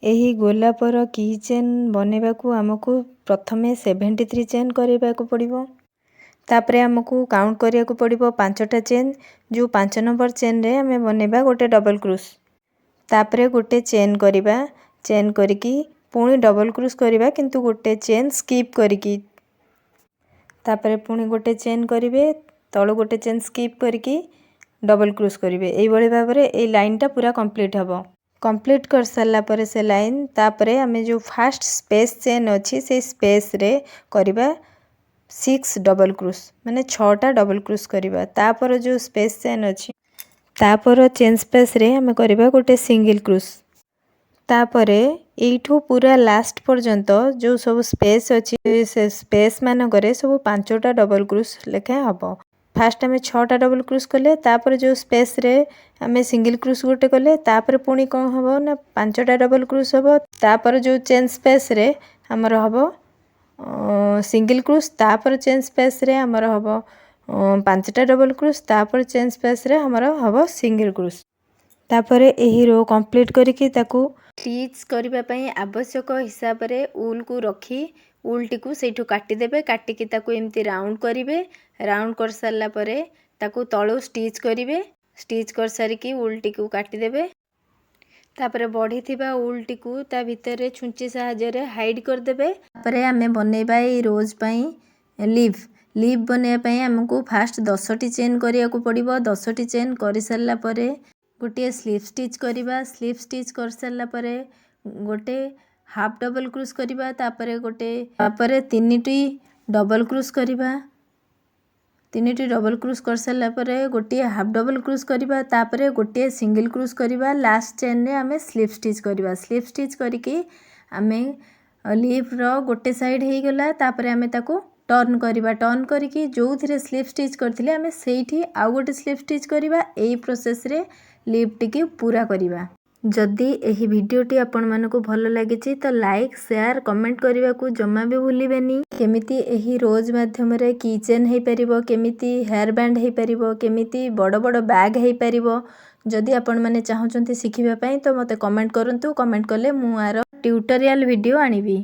ଏହି ଗୋଲାପର କି ଚେନ୍ ବନେଇବାକୁ ଆମକୁ ପ୍ରଥମେ 73 ଚେନ୍ କରିବାକୁ ପଡ଼ିବ। ତାପରେ ଆମକୁ କାଉଣ୍ଟ କରିବାକୁ ପଡ଼ିବ 5ଟା ଚେନ୍। ଯେଉଁ 5 ନମ୍ବର ଚେନ୍ରେ ଆମେ ବନେଇବା ଗୋଟେ ଡବଲ କ୍ରୁସ୍। ତାପରେ ଗୋଟେ ଚେନ୍ କରିବା, ଚେନ୍ କରିକି ପୁଣି ଡବଲ କ୍ରୁସ୍ କରିବା କିନ୍ତୁ ଗୋଟେ ଚେନ୍ ସ୍କିପ୍ କରିକି। ତାପରେ ପୁଣି ଗୋଟେ ଚେନ୍ କରିବେ, ତଳୁ ଗୋଟେ ଚେନ୍ ସ୍କିପ୍ କରିକି ଡବଲ କ୍ରୁସ୍ କରିବେ। এইଭଳି ଭାବରେ এই ଲାଇନ୍ଟା ପୁରା କମ୍ପ୍ଲିଟ୍ ହେବ। କମ୍ପ୍ଲିଟ୍ କରିସାରିଲା ପରେ ସେ ଲାଇନ୍, ତାପରେ ଆମେ ଯେଉଁ ଫାର୍ଷ୍ଟ ସ୍ପେସ୍ ଚେନ୍ ଅଛି ସେଇ ସ୍ପେସ୍ରେ କରିବା 6 ଡବଲ କ୍ରୁସ୍, ମାନେ 6ଟା ଡବଲ କ୍ରୁସ୍ କରିବା। ତାପରେ ଯେଉଁ ସ୍ପେସ୍ ଚେନ୍ ଅଛି ତାପର ଚେନ୍ ସ୍ପେସ୍ରେ ଆମେ କରିବା ଗୋଟେ ସିଙ୍ଗଲ କ୍ରୁସ୍। ତାପରେ এইଠୁ ପୁରା ଲାଷ୍ଟ ପର୍ଯ୍ୟନ୍ତ ଯେଉଁ ସବୁ ସ୍ପେସ୍ ଅଛି ସେ ସ୍ପେସ୍ ମାନଙ୍କରେ ସବୁ 5ଟା ଡବଲ କ୍ରୁସ୍ ଲେଖାଏଁ ହେବ। ଫାର୍ଷ୍ଟ ଆମେ 6ଟା ଡବଲ କ୍ରୁସ୍ କଲେ, ତାପରେ ଯେଉଁ ସ୍ପେସ୍ରେ ଆମେ ସିଙ୍ଗଲ କ୍ରୁସ୍ ଗୋଟେ କଲେ, ତାପରେ ପୁଣି କ'ଣ ହେବ ନା 5ଟା ଡବଲ କ୍ରୁସ୍ ହେବ। ତାପରେ ଯେଉଁ ଚେନ୍ ସ୍ପେସ୍ରେ ଆମର ହେବ ସିଙ୍ଗଲ କ୍ରୁସ୍, ତାପରେ ଚେନ୍ ସ୍ପେସ୍ରେ ଆମର ହେବ 5ଟା ଡବଲ କ୍ରୁସ୍, ତାପରେ ଚେନ୍ ସ୍ପେସ୍ରେ ଆମର ହେବ ସିଙ୍ଗଲ କ୍ରୁସ୍। ତାପରେ ଏହି ରୋ କମ୍ପ୍ଲିଟ୍ କରିକି ତାକୁ ଷ୍ଟିଚ୍ କରିବା ପାଇଁ ଆବଶ୍ୟକ ହିସାବରେ ଉଲ୍କୁ ରଖି ଉଲ୍ଟିକୁ ସେଇଠୁ କାଟିଦେବେ। କାଟିକି ତାକୁ ଏମିତି ରାଉଣ୍ଡ କରିବେ। ରାଉଣ୍ଡ କରିସାରିଲା ପରେ ତାକୁ ତଳୁ ଷ୍ଟିଚ୍ କରିବେ। ଷ୍ଟିଚ୍ କରିସାରିକି ଉଲ୍ଟିକୁ କାଟିଦେବେ। ତାପରେ ବଢ଼ିଥିବା ଉଲ୍ଟିକୁ ତା ଭିତରେ ଛୁଞ୍ଚି ସାହାଯ୍ୟରେ ହାଇଡ୍ କରିଦେବେ। ତାପରେ ଆମେ ବନେଇବା ଏଇ ରୋଜ୍ ପାଇଁ ଲିଭ୍। ଲିଭ୍ ବନେଇବା ପାଇଁ ଆମକୁ ଫାର୍ଷ୍ଟ 10ଟି ଚେନ୍ କରିବାକୁ ପଡ଼ିବ। 10ଟି ଚେନ୍ କରିସାରିଲା ପରେ ଗୋଟିଏ ସ୍ଲିପ୍ ଷ୍ଟିଚ୍ କରିବା। ସ୍ଲିପ୍ ଷ୍ଟିଚ୍ କରିସାରିଲା ପରେ ଗୋଟେ ହାଫ୍ ଡବଲ କ୍ରୁସ୍ କରିବା। ତାପରେ 3ଟି ଡବଲ କ୍ରୁସ୍ କରିବା। 3ଟି ଡବଲ କ୍ରୁସ୍ କରିସାରିଲା ପରେ ଗୋଟିଏ ହାଫ୍ ଡବଲ କ୍ରୁସ୍ କରିବା। ତାପରେ ଗୋଟିଏ ସିଙ୍ଗଲ କ୍ରୁସ୍ କରିବା। ଲାଷ୍ଟ ଚେନ୍ରେ ଆମେ ସ୍ଲିପ୍ ଷ୍ଟିଚ୍ କରିବା। ସ୍ଲିପ୍ ଷ୍ଟିଚ୍ କରିକି ଆମେ ଲିଭ୍ର ଗୋଟେ ସାଇଡ଼୍ ହେଇଗଲା, ତାପରେ ଆମେ ତାକୁ ଟର୍ନ କରିବା। ଟର୍ନ କରିକି ଯେଉଁଥିରେ ସ୍ଲିପ୍ ଷ୍ଟିଚ୍ କରିଥିଲେ ଆମେ ସେଇଠି ଆଉ ଗୋଟେ ସ୍ଲିପ୍ ଷ୍ଟିଚ୍ କରିବା। ଏହି ପ୍ରୋସେସ୍ରେ ଲିଭ୍ଟିକି ପୁରା କରିବା। ଯଦି ଏହି ଭିଡ଼ିଓଟି ଆପଣମାନଙ୍କୁ ଭଲ ଲାଗିଛି ତ ଲାଇକ୍, ସେୟାର, କମେଣ୍ଟ କରିବାକୁ ଜମା ବି ଭୁଲିବେନି। କେମିତି ଏହି ରୋଜ୍ ମାଧ୍ୟମରେ କି ଚେନ୍ ହେଇପାରିବ, କେମିତି ହେୟାର ବ୍ୟାଣ୍ଡ ହେଇପାରିବ, କେମିତି ବଡ଼ ବଡ଼ ବ୍ୟାଗ୍ ହେଇପାରିବ, ଯଦି ଆପଣମାନେ ଚାହୁଁଛନ୍ତି ଶିଖିବା ପାଇଁ ତ ମୋତେ କମେଣ୍ଟ କରନ୍ତୁ। କମେଣ୍ଟ କଲେ ମୁଁ ଆର ଟ୍ୟୁଟୋରିଆଲ ଭିଡ଼ିଓ ଆଣିବି।